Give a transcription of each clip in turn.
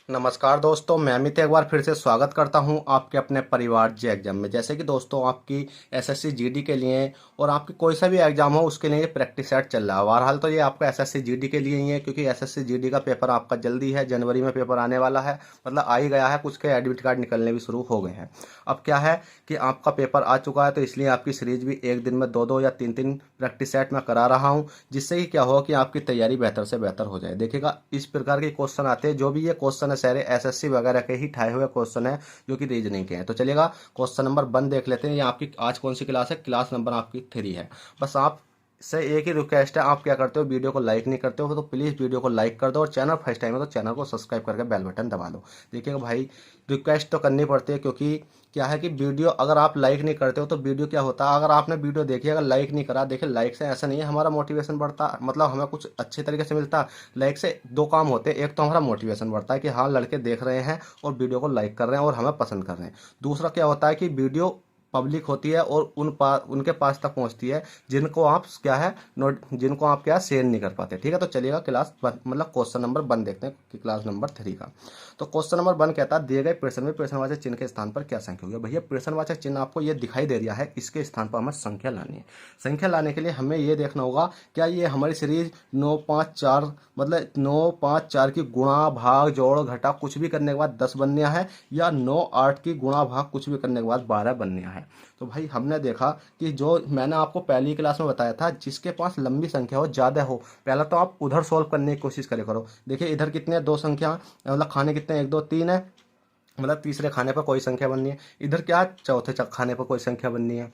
नमस्कार दोस्तों, मैं अमित एक बार फिर से स्वागत करता हूं आपके अपने परिवार जे एग्जाम में। जैसे कि दोस्तों आपकी एसएससी जीडी के लिए और आपकी कोई सा भी एग्जाम हो उसके लिए प्रैक्टिस सेट चल रहा है। बहरहाल तो ये आपका एसएससी जीडी के लिए ही है, क्योंकि एसएससी जीडी का पेपर आपका जल्दी है, जनवरी में पेपर आने वाला है, मतलब आ ही गया है। कुछ के एडमिट कार्ड निकलने भी शुरू हो गए हैं। अब क्या है कि आपका पेपर आ चुका है, तो इसलिए आपकी सीरीज भी एक दिन में दो दो या तीन तीन प्रैक्टिस सेट मैं करा रहा हूँ, जिससे कि क्या हो कि आपकी तैयारी बेहतर से बेहतर हो जाए। देखिएगा, इस प्रकार के क्वेश्चन आते हैं, जो भी ये क्वेश्चन है सारे एसएससी वगैरह के ही ठाए हुए क्वेश्चन है, जो कि रीजनिंग के हैं। तो चलिएगा क्वेश्चन नंबर 1 देख लेते हैं। ये आपकी आज कौन सी क्लास है? क्लास नंबर आपकी 3 है। बस आप से एक ही रिक्वेस्ट है, आप क्या करते हो, वीडियो को लाइक नहीं करते हो तो प्लीज़ वीडियो को लाइक कर दो, और चैनल फर्स्ट टाइम है तो चैनल को सब्सक्राइब करके बेल बटन दबा दो। देखिएगा भाई, रिक्वेस्ट तो करनी पड़ती है, क्योंकि क्या है कि वीडियो अगर आप लाइक नहीं करते हो तो वीडियो क्या होता है, अगर आपने वीडियो देखी अगर लाइक नहीं करा, देखिए लाइक से ऐसा नहीं है हमारा मोटिवेशन बढ़ता, मतलब हमें कुछ अच्छे तरीके से मिलता। लाइक से दो काम होते हैं, एक तो हमारा मोटिवेशन बढ़ता है कि हाँ लड़के देख रहे हैं और वीडियो को लाइक कर रहे हैं और हमें पसंद कर रहे हैं। दूसरा क्या होता है कि वीडियो पब्लिक होती है और उनके पास तक पहुंचती है जिनको आप क्या है नोट जिनको आप क्या शेयर नहीं कर पाते। ठीक है, तो चलिएगा मतलब क्वेश्चन नंबर 1 देखते हैं कि क्लास नंबर 3 का। तो क्वेश्चन नंबर 1 कहता है, दिए गए प्रश्न में प्रश्नवाचक चिन्ह के स्थान पर क्या संख्या होगी। भैया प्रश्नवाचक चिन्ह आपको ये दिखाई दे रहा है, इसके स्थान पर हमें संख्या लानी है। संख्या लाने के लिए हमें ये देखना होगा क्या ये हमारी सीरीज 9 5 4 मतलब 9 5 4 की गुणा भाग जोड़ घटा कुछ भी करने के बाद 10 बननिया है, या 9 8 की गुणा भाग कुछ भी करने के बाद 12 बननिया है। तो भाई हमने देखा कि जो मैंने आपको पहली क्लास में बताया था, जिसके पास लंबी संख्या हो, ज़्यादा हो, पहला तो आप उधर सॉल्व करने की कोशिश करे करो। देखिए इधर कितने दो संख्या, मतलब खाने कितने 1 2 3 है, मतलब तीसरे खाने पर कोई संख्या बननी है। इधर क्या चौथे खाने पर कोई संख्या बननी है।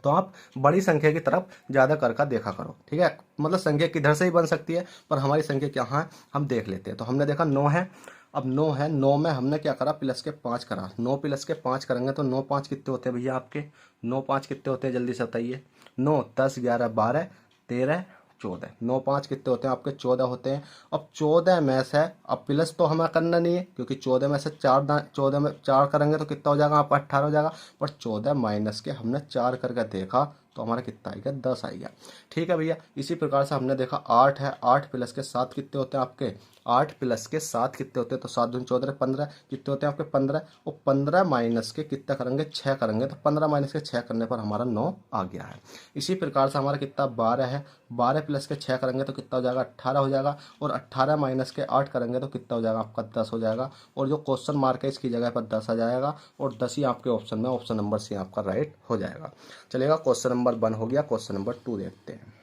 तो आप बड़ी संख्या की तरफ ज़्यादा कर देखा करो। ठीक है, मतलब संख्या किधर से ही बन सकती है, पर हमारी संख्या क्या है हम देख लेते हैं। तो हमने देखा 9 है। अब 9 है, 9 में हमने क्या करा, प्लस के 5 करा। 9 प्लस के 5 करेंगे तो 9 5 कितने होते हैं भैया आपके? 9 5 कितने होते हैं जल्दी से बताइए। 9 10 11 12 13 14। 9 5 कितने होते हैं आपके? 14 होते हैं। अब 14 में से अब प्लस तो हमें करना नहीं है, क्योंकि 14 में से 14 में 4 करेंगे तो कितना हो जाएगा आपका? 18 हो जाएगा। पर 14 माइनस के हमने 4 करके देखा तो हमारा कितना आएगा? 10 आएगा। ठीक है भैया, इसी प्रकार से हमने देखा 8 है। 8 प्लस के 7 कितने होते हैं आपके? 8 प्लस के 7 कितने होते हैं? तो 7 दूनी 14 15 कितने होते हैं आपके? 15। और 15 माइनस के कितना करेंगे? 6 करेंगे, तो 15 माइनस के 6 करने पर हमारा 9 आ गया है। इसी प्रकार से हमारा कितना 12 है। 12 प्लस के 6 करेंगे तो कितना हो जाएगा? 18 हो जाएगा। और 18 माइनस के 8 करेंगे तो कितना हो जाएगा आपका? 10 हो जाएगा। और जो क्वेश्चन मार्क है इसकी जगह पर 10 आ जाएगा, और 10 ही आपके ऑप्शन में, ऑप्शन नंबर सी आपका राइट हो जाएगा। चलेगा, क्वेश्चन नंबर 1 हो गया। क्वेश्चन नंबर 2 देखते हैं।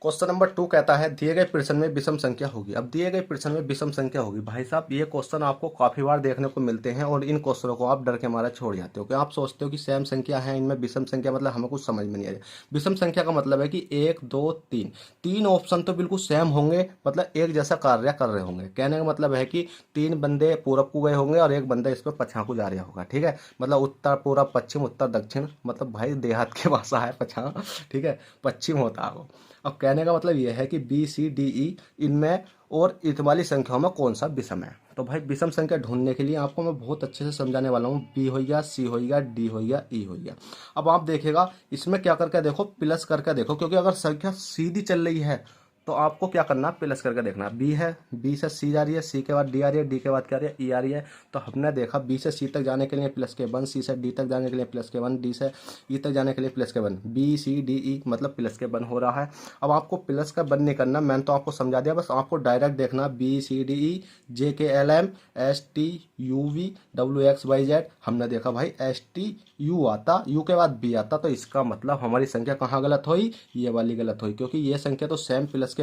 क्वेश्चन नंबर 2 कहता है, दिए गए प्रश्न में विषम संख्या होगी। अब दिए गए प्रश्न में विषम संख्या होगी, भाई साहब ये क्वेश्चन आपको काफी बार देखने को मिलते हैं, और इन क्वेश्चनों को आप डर के मारे छोड़ जाते हो, क्या आप सोचते हो कि सेम संख्या है, इनमें विषम संख्या मतलब हमें कुछ समझ में नहीं आएगा। विषम संख्या का मतलब है कि 1 2 3 तीन ऑप्शन तो बिल्कुल सेम होंगे, मतलब एक जैसा कार्य कर रहे होंगे। कहने का मतलब है कि 3 बंदे पूरब को गए होंगे और एक बंदा इस पर पछा को जा रहा होगा। ठीक है, मतलब उत्तर पूरब पश्चिम उत्तर दक्षिण, मतलब भाई देहात की भाषा है पछा। ठीक है, पश्चिम होता है वो। अब कहने का मतलब यह है कि बी सी डी ई इनमें और इत वाली संख्याओं में कौन सा विषम है। तो भाई विषम संख्या ढूंढने के लिए आपको मैं बहुत अच्छे से समझाने वाला हूँ। बी हो गया, सी हो गया, डी हो गया, ई हो गया। अब आप देखिएगा इसमें क्या करके देखो, प्लस करके देखो, क्योंकि अगर संख्या सीधी चल रही है तो आपको क्या करना, प्लस करके देखना। बी है, बी से सी जा रही है, सी के बाद डी आ रही है, डी के बाद क्या आ रही है? ई आ रही है। तो हमने देखा बी से सी तक जाने के लिए प्लस के 1, सी से डी तक जाने के लिए प्लस के 1, डी से ई तक जाने के लिए प्लस के 1, बी सी डी ई मतलब प्लस के 1 हो रहा है। अब आपको प्लस का 1 नहीं करना, मैंने तो आपको समझा दिया, बस आपको डायरेक्ट देखना B C D E J K L M S T U V W X Y Z. हमने देखा भाई एस टी यू आता, यू के बाद बी आता, तो इसका मतलब हमारी संख्या कहाँ गलत हुई? ये वाली गलत हुई, क्योंकि ये संख्या तो सेम प्लस के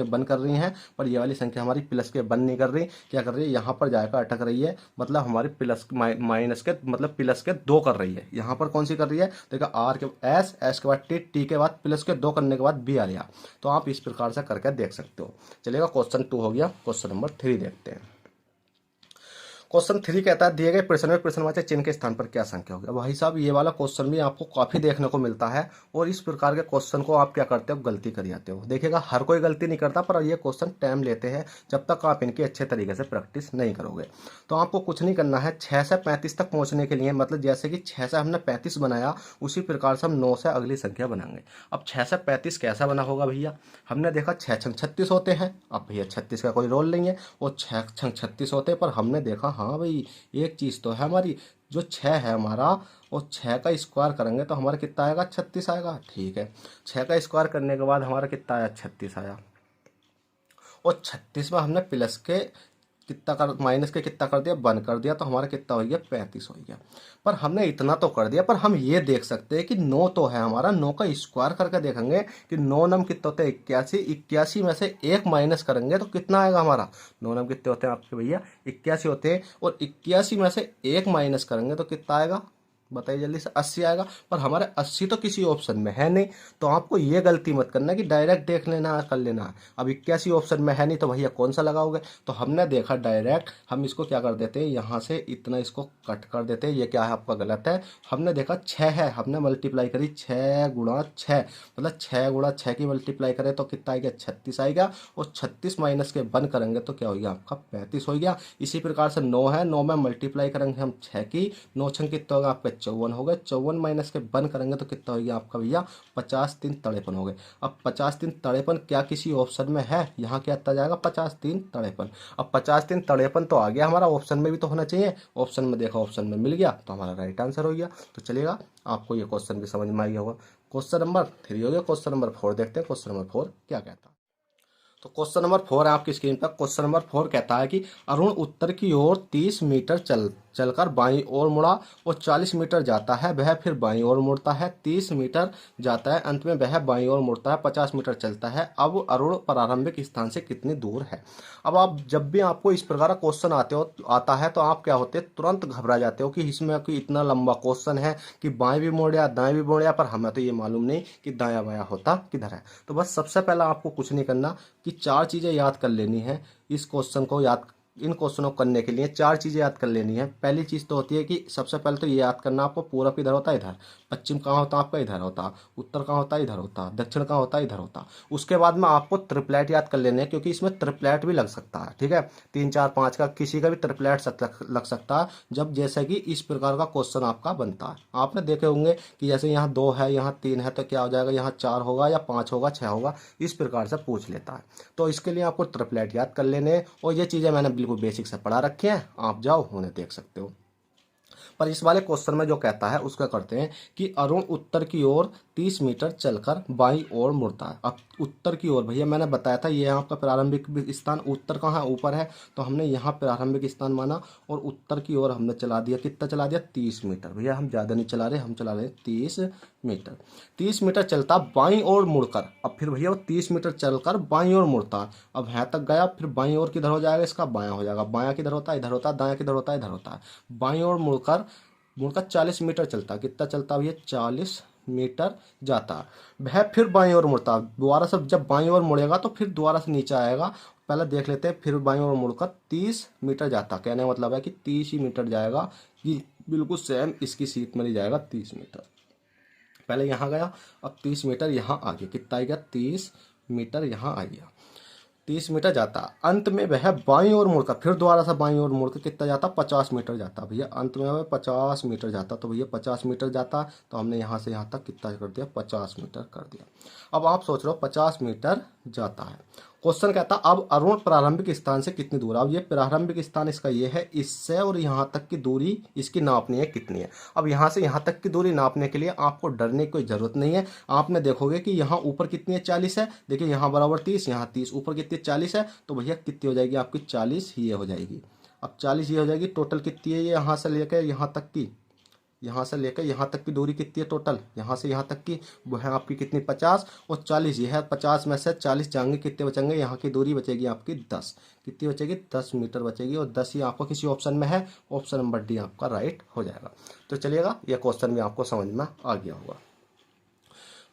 1 कर रही हैं, पर ये वाली संख्या हमारी प्लस के 1 नहीं कर रही। क्या कर रही है? यहाँ पर जाकर अटक रही है, मतलब हमारी प्लस माइनस के मतलब प्लस के 2 कर रही है। यहाँ पर कौन सी कर रही है? देखो आर के एस, एस के बाद टी, टी के बाद प्लस के 2 करने के बाद बी आ गया। तो आप इस प्रकार से करके देख सकते हो। चलिएगा, क्वेश्चन 2 हो गया। क्वेश्चन नंबर 3 देखते हैं। क्वेश्चन 3 कहता है दिए गए प्रश्न में प्रश्नवाचक चिन्ह के स्थान पर क्या संख्या होगी। अब भाई साहब ये वाला क्वेश्चन भी आपको काफी देखने को मिलता है और इस प्रकार के क्वेश्चन को आप क्या करते हो, गलती कर जाते हो। देखिएगा हर कोई गलती नहीं करता, पर ये क्वेश्चन टाइम लेते हैं जब तक आप इनकी अच्छे तरीके से प्रैक्टिस नहीं करोगे। तो आपको कुछ नहीं करना है, 6 से 35 तक पहुंचने के लिए, मतलब जैसे कि 6 से हमने 35 बनाया उसी प्रकार से हम 9 से अगली संख्या बनाएंगे। अब 6 से 35 कैसा बना होगा भैया, हमने देखा 6 छंग 36 होते हैं। अब भैया 36 का कोई रोल नहीं है, वो 6 छंग 36 होते हैं, पर हमने देखा हाँ भाई एक चीज़ तो है हमारी, जो 6 है हमारा, और 6 का स्क्वायर करेंगे तो हमारा कितना आएगा, 36 आएगा। ठीक है, 6 का स्क्वायर करने के बाद हमारा कितना आया, 36 आया। और 36 में हमने प्लस के कितना कर, माइनस के कितना कर दिया, बंद कर दिया, तो हमारा कितना हो गया, 35 हो गया। पर हमने इतना तो कर दिया, पर हम ये देख सकते हैं कि 9 तो है हमारा, 9 का स्क्वायर करके देखेंगे कि 9 नम कितने होते हैं, 81। 81 में से 1 माइनस करेंगे तो कितना आएगा हमारा, 9 नम कितने होते हैं आपके भैया, 81 होते हैं। और 81 में से 1 माइनस करेंगे तो कितना आएगा, बताइए जल्दी से, 80 आएगा। पर हमारे 80 तो किसी ऑप्शन में है नहीं, तो आपको ये गलती मत करना कि डायरेक्ट देख लेना है, कर लेना है। अब 81 ऑप्शन में है नहीं तो भैया कौन सा लगाओगे, तो हमने देखा डायरेक्ट हम इसको क्या कर देते हैं, यहाँ से इतना इसको कट कर देते हैं। ये क्या है आपका, गलत है। हमने देखा 6 है, हमने मल्टीप्लाई करी 6 गुणा 6, मतलब 6 गुणा 6 की मल्टीप्लाई करें तो कितना आएगा, 36 आएगा। और 36 माइनस के बंद करेंगे तो क्या हो गया आपका, 35 हो गया। इसी प्रकार से 9 है, 9 में मल्टीप्लाई करेंगे हम 6 की, 9 छंग कितना होगा आपका, 54 हो गए। 54 माइनस के बंद करेंगे तो कितना हो गया आपका भैया, 50 3 53 हो गए। अब 50 3 53 क्या किसी ऑप्शन में है, यहाँ क्या आता जाएगा, 50 3 53। अब 50 3 53 तो आ गया हमारा, ऑप्शन में भी तो होना चाहिए। ऑप्शन में देखा, ऑप्शन में मिल गया तो हमारा राइट आंसर हो गया। तो चलिएगा आपको ये क्वेश्चन भी समझ में आ गया होगा। क्वेश्चन नंबर 3 हो गया। क्वेश्चन नंबर 4 देखते हैं, क्वेश्चन नंबर 4 क्या कहता है। तो क्वेश्चन नंबर 4 है आपकी स्क्रीन पर। क्वेश्चन नंबर 4 कहता है कि अरुण उत्तर की ओर 30 मीटर चलकर बाईं ओर मुड़ा और 40 मीटर जाता है, वह फिर बाईं ओर मुड़ता है। 30 मीटर जाता है, अंत में वह बाईं ओर मुड़ता है, 50 मीटर चलता है। अब अरुण प्रारंभिक स्थान से कितनी दूर है। अब आप जब भी आपको इस प्रकार का क्वेश्चन आता है तो आप क्या होते हैं, तुरंत घबरा जाते हो कि इसमें कोई इतना लंबा क्वेश्चन है कि बाएं भी मोड़ या दाएं भी मोड़ या, पर हमें तो ये मालूम नहीं कि दाया बाया होता किधर है। तो बस सबसे पहला आपको कुछ नहीं करना कि 4 चीज़ें याद कर लेनी है। इस क्वेश्चन को इन क्वेश्चनों को करने के लिए 4 चीज़ें याद कर लेनी है। पहली चीज़ तो होती है कि सबसे पहले तो ये याद करना आपको, पूरब किधर होता है, इधर। पश्चिम कहाँ होता है आपका, इधर होता। उत्तर कहाँ होता है, इधर होता। दक्षिण कहाँ होता है, इधर होता। उसके बाद में आपको ट्रिपलेट याद कर लेने हैं, क्योंकि इसमें ट्रिपलेट भी लग सकता है। ठीक है, 3 4 5 का किसी का भी ट्रिपलेट लग सकता है, जब जैसे कि इस प्रकार का क्वेश्चन आपका बनता है। आपने देखे होंगे कि जैसे यहाँ 2 है, यहाँ 3 है, तो क्या हो जाएगा, यहाँ 4 होगा या 5 होगा, 6 होगा, इस प्रकार से पूछ लेता है। तो इसके लिए आपको ट्रिपलेट याद कर लेने हैं, और ये चीज़ें मैंने बिल्कुल बेसिक से पढ़ा रखी हैं, आप जाओ उन्हें देख सकते हो। पर इस वाले क्वेश्चन में जो कहता है उसका करते हैं कि अरुण उत्तर की ओर 30 मीटर चलकर बाईं ओर मुड़ता है। अब उत्तर की ओर भैया मैंने बताया था ये आपका प्रारंभिक स्थान, उत्तर कहाँ है, ऊपर है, तो हमने यहाँ प्रारंभिक स्थान माना और उत्तर की ओर हमने चला दिया, कितना चला दिया, 30 मीटर। भैया हम ज़्यादा नहीं चला रहे, हम चला रहे 30 मीटर। 30 मीटर चलता बाईं ओर मुड़कर। अब फिर भैया वो 30 मीटर चलकर बाईं ओर मुड़ता है। अब यहाँ तक गया, फिर बाईं ओर किधर हो जाएगा, इसका बायां हो जाएगा। बायां किधर होता है, इधर होता है। दायां किधर होता है, इधर होता है। बाईं ओर मुड़कर 40 मीटर चलता है। कितना चलता है भैया, 40 मीटर जाता है। वह फिर बाईं ओर मुड़ता है। दोबारा से जब बाईं ओर मुड़ेगा तो फिर दोबारा से नीचे आएगा। पहले देख लेते हैं, फिर बाईं ओर मुड़कर 30 मीटर जाता। कहने का मतलब है कि 30 ही मीटर जाएगा, कि बिल्कुल सेम इसकी सीट में नहीं जाएगा 30 मीटर। पहले यहाँ गया, अब 30 मीटर यहाँ आ गया। कितना आ गया, 30 मीटर यहाँ आ गया। 30 मीटर जाता, अंत में वह बाईं ओर मुड़कर फिर दोबारा से बाईं ओर मुड़कर कितना जाता, 50 मीटर जाता। भैया अंत में वह 50 मीटर जाता, तो भैया 50 मीटर जाता, तो हमने यहाँ से यहाँ तक कितना कर दिया, 50 मीटर कर दिया। अब आप सोच रहे हो 50 मीटर जाता है। क्वेश्चन कहता अब अरुण प्रारंभिक स्थान से कितनी दूर। अब ये प्रारंभिक स्थान इसका ये है, इससे और यहाँ तक की दूरी इसकी नापनी है कितनी है। अब यहाँ से यहाँ तक की दूरी नापने के लिए आपको डरने की कोई ज़रूरत नहीं है। आपने देखोगे कि यहाँ ऊपर कितनी है, 40 है। देखिए यहाँ बराबर 30, यहाँ 30, ऊपर कितनी 40 है, तो भैया कितनी हो जाएगी आपकी, 40 ये हो जाएगी। अब 40 ये हो जाएगी। टोटल कितनी है ये, यहाँ से लेकर यहाँ तक की, यहाँ से लेकर यहाँ तक की दूरी कितनी है टोटल, यहाँ से यहाँ तक की, वो है आपकी कितनी, 50। और 40 ये है, 50 में से 40 जाएंगे, कितने बचेंगे, यहाँ की दूरी बचेगी आपकी 10। कितनी बचेगी, 10 मीटर बचेगी। और 10 ही आपको किसी ऑप्शन में है, ऑप्शन नंबर डी आपका राइट हो जाएगा। तो चलिएगा ये क्वेश्चन भी आपको समझ में आ गया होगा।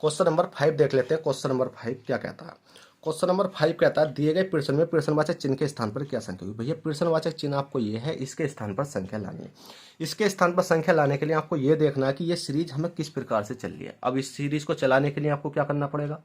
क्वेश्चन नंबर 5 देख लेते हैं। क्वेश्चन नंबर 5 क्या कहता है। क्वेश्चन नंबर 5 कहता है दिए गए प्रश्न में प्रश्नवाचक चिन्ह के स्थान पर क्या संख्या हुई। भैया प्रश्नवाचक चिन्ह आपको ये है, इसके स्थान पर संख्या लानी है। इसके स्थान पर संख्या लाने के लिए आपको ये देखना है कि ये सीरीज हमें किस प्रकार से चल रही है। अब इस सीरीज को चलाने के लिए आपको क्या करना पड़ेगा,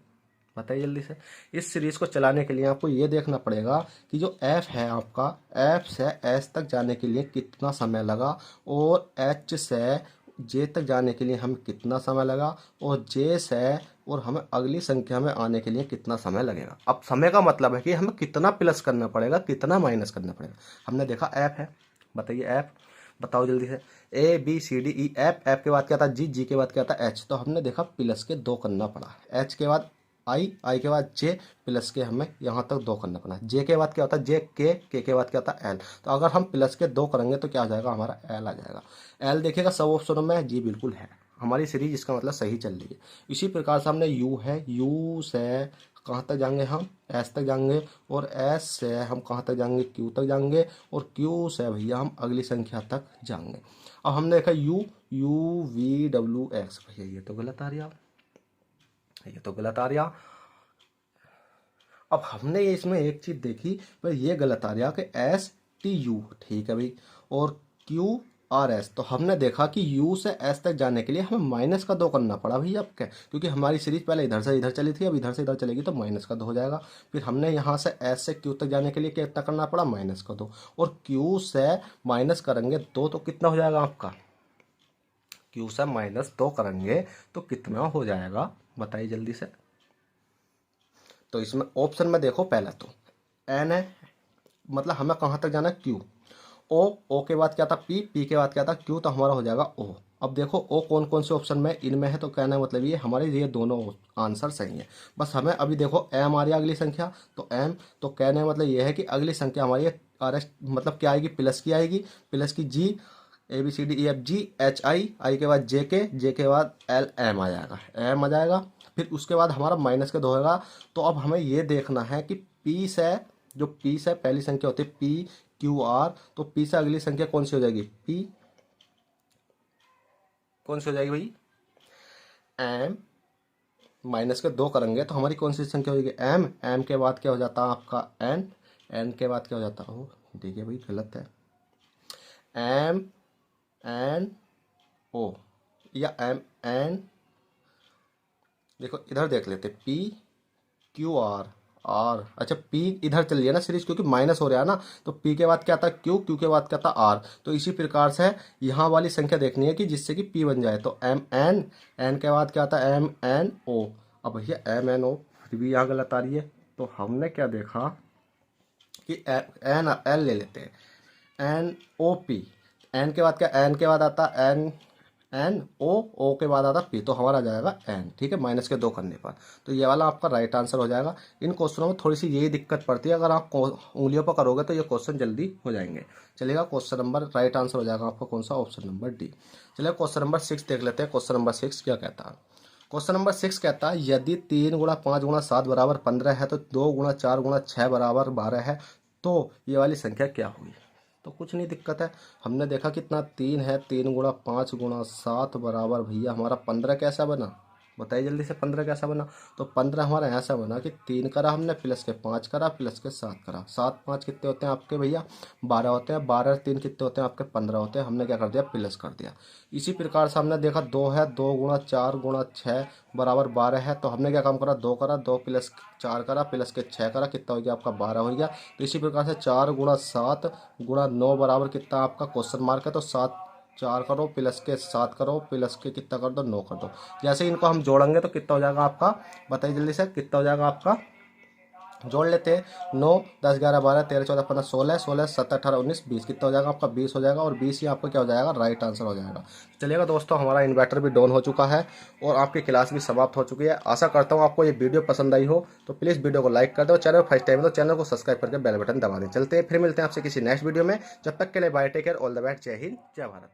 बताइए जल्दी से। इस सीरीज को चलाने के लिए आपको ये देखना पड़ेगा कि जो एफ है आपका, एफ से एस तक जाने के लिए कितना समय लगा, और एच से जे तक जाने के लिए हमें कितना समय लगा, और जे से और हमें अगली संख्या में आने के लिए कितना समय लगेगा। अब समय का मतलब है कि हमें कितना प्लस करना पड़ेगा, कितना माइनस करना पड़ेगा। हमने देखा एफ है, बताइए एफ, बताओ जल्दी से। A B C D E, F, F के बाद क्या था जी, जी के बाद क्या था एच। तो हमने देखा प्लस के 2 करना पड़ा, एच के बाद आई, आई के बाद जे, प्लस के हमें यहाँ तक 2 करना पड़ा। जे के बाद क्या होता है जे, के बाद क्या होता है एल। तो अगर हम प्लस के 2 करेंगे तो क्या आ जाएगा, हमारा एल आ जाएगा। एल देखिएगा सब ऑप्शनों में जी बिल्कुल है, हमारी सीरीज इसका मतलब सही चल रही है। इसी प्रकार से हमने यू है, यू से कहाँ तक जाएंगे हम, एस तक जाएंगे, और एस से हम कहाँ तक जाएंगे, क्यू तक जाएंगे, और क्यू से भैया हम अगली संख्या तक जाएंगे। अब हमने देखा you, you V W x, भैया ये तो गलत आ रहा, ये तो गलत आ रहा। अब हमने इसमें एक चीज देखी भाई, ये गलत आ रहा कि एस टी यू, ठीक है भाई, और क्यू आर एस। तो हमने देखा कि यू से एस तक जाने के लिए हमें माइनस का 2 करना पड़ा भैया। अब क्या, क्योंकि हमारी सीरीज पहले इधर से इधर चली थी, अब इधर से इधर चलेगी तो माइनस का 2 हो जाएगा। फिर हमने यहाँ से एस से क्यू तक जाने के लिए कितना करना पड़ा, माइनस का 2, और क्यू से माइनस करेंगे 2 तो कितना हो जाएगा आपका, क्यू से -2 करेंगे तो कितना हो जाएगा, बताइए जल्दी से। तो इसमें ऑप्शन में देखो, पहला तो एन है, मतलब हमें कहाँ तक जाना है, क्यू। ओ के बाद क्या था पी के बाद क्या था क्यू, तो हमारा हो जाएगा ओ। अब देखो ओ कौन कौन से ऑप्शन में इनमें है, तो कहना है मतलब ये हमारे ये दोनों आंसर सही है। बस हमें अभी देखो एम आ रही है अगली संख्या, तो एम, तो कहने मतलब ये है कि अगली संख्या हमारी आर एस, मतलब क्या आएगी, प्लस की आएगी, प्लस की G, A B C D E F G, H I, I के बाद जे के बाद एल, एम आ जाएगा, एम आ जाएगा। फिर उसके बाद हमारा माइनस के 2 होगा। तो अब हमें ये देखना है कि पी से, जो पी से पहली संख्या होती है पी क्यू आर, तो पी से अगली संख्या कौन सी हो जाएगी, पी कौन सी हो जाएगी भाई, एम, माइनस के 2 करेंगे तो हमारी कौन सी संख्या हो जाएगी, एम, एम के बाद क्या हो जाता है आपका एन, एन के बाद क्या हो जाता है, ओ देखिए भाई गलत है, एम एन ओ, या एम एन, देखो इधर देख लेते, पी क्यू आर, आर, अच्छा पी इधर चल लिया ना सीरीज, क्योंकि माइनस हो रहा है ना, तो पी के बाद क्या था क्यू, क्यू के बाद क्या था आर। तो इसी प्रकार से यहाँ वाली संख्या देखनी है कि जिससे कि पी बन जाए। तो एम एन, एन के बाद क्या था एम एन ओ। अब भैया एम एन ओ फिर भी यहाँ गलत आ रही है, तो हमने क्या देखा कि एन एल ले लेते हैं, एन ओ पी, एन के बाद क्या, एन के बाद आता एन, एन ओ के बाद आता पी, तो हमारा आ जाएगा एन, ठीक है, माइनस के 2 करने पर। तो ये वाला आपका राइट आंसर हो जाएगा। इन क्वेश्चनों में थोड़ी सी यही दिक्कत पड़ती है, अगर आप उंगलियों पर करोगे तो ये क्वेश्चन जल्दी हो जाएंगे। चलिएगा क्वेश्चन नंबर, राइट आंसर हो जाएगा आपका कौन सा, ऑप्शन नंबर डी। चलिए क्वेश्चन नंबर 6 देख लेते हैं। क्वेश्चन नंबर 6 क्या कहता है, क्वेश्चन नंबर 6 कहता है यदि 3 गुणा 5 गुणा 7 बराबर 15 है, तो 2 गुणा 4 गुणा 6 बराबर 12 है, तो ये वाली संख्या क्या हुई। तो कुछ नहीं दिक्कत है, हमने देखा कितना 3 है, 3 गुणा 5 गुणा 7 बराबर भैया हमारा 15 कैसा बना, बताइए जल्दी से 15 कैसा बना। तो 15 हमारा ऐसा बना कि 3 करा हमने, प्लस के 5 करा, प्लस के 7 करा, 7 5 कितने होते हैं आपके भैया 12 होते हैं, 12 3 कितने होते हैं आपके 15 होते हैं, हमने क्या कर दिया प्लस कर दिया। इसी प्रकार से हमने देखा 2 है, 2 गुणा 4 गुणा 6 बराबर 12 है, तो हमने क्या काम करा 2 करा, 2 प्लस 4 करा, प्लस के 6 करा, कितना हो गया आपका 12 हो गया। तो इसी प्रकार से 4 गुणा 7 गुणा 9 बराबर कितना आपका क्वेश्चन मार्क है, तो 7 4 करो, प्लस के 7 करो, प्लस के कितना कर दो 9 कर दो। जैसे इनको हम जोड़ेंगे तो कितना हो जाएगा आपका, बताइए जल्दी से कितना हो जाएगा आपका, जोड़ लेते हैं 9 10 11 12 13 14 15 16 16 17 18 19 20, कितना हो जाएगा आपका 20 हो जाएगा, और 20 ही आपका क्या हो जाएगा राइट आंसर हो जाएगा। चलिएगा दोस्तों, हमारा इन्वर्टर भी डाउन हो चुका है और आपकी क्लास भी समाप्त हो चुकी है। आशा करता हूँ आपको ये वीडियो पसंद आई हो, तो प्लीज़ वीडियो को लाइक कर दो, चैनल फर्स्ट टाइम तो चैनल को सब्सक्राइब करके बेल बटन दबा दें। चलते हैं फिर मिलते हैं आपसे किसी नेक्स्ट वीडियो में, जब तक के लिए bye, take care, all the best, जय हिंद जय भारत।